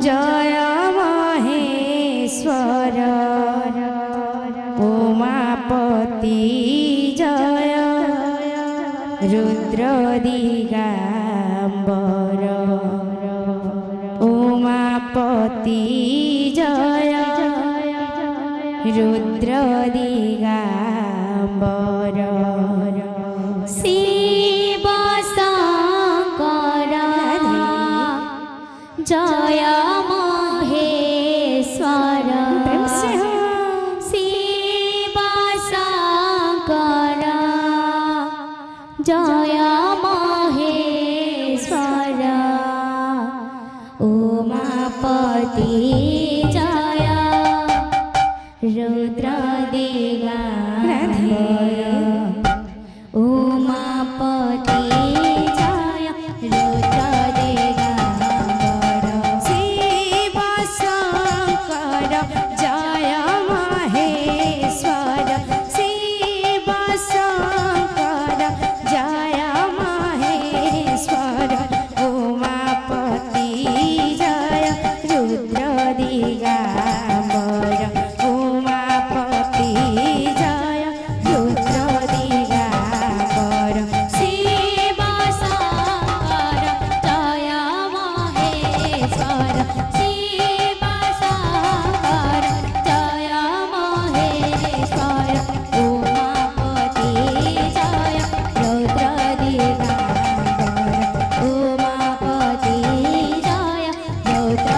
Jai Maheshwar Umapati Jai Rudra Digambar Umapati Jai Rudra Digambar Shiv Shankar Jai Maheshwar Shiv Shankar Jai Maheshwar Umapati Jai Rudra Digambar Umapati Jai Rudra Digambar Shiv Shankar Jai Maheshwar Shiv Shankar Jai Maheshwar Umapati Jai Rudra Digambar Umapati Jai Rudra Digambar Shiv Shankar Jai Maheshwar Shiv Shankar Jai Maheshwar Umapati Jai Rudra Digambar Umapati Jai Rudra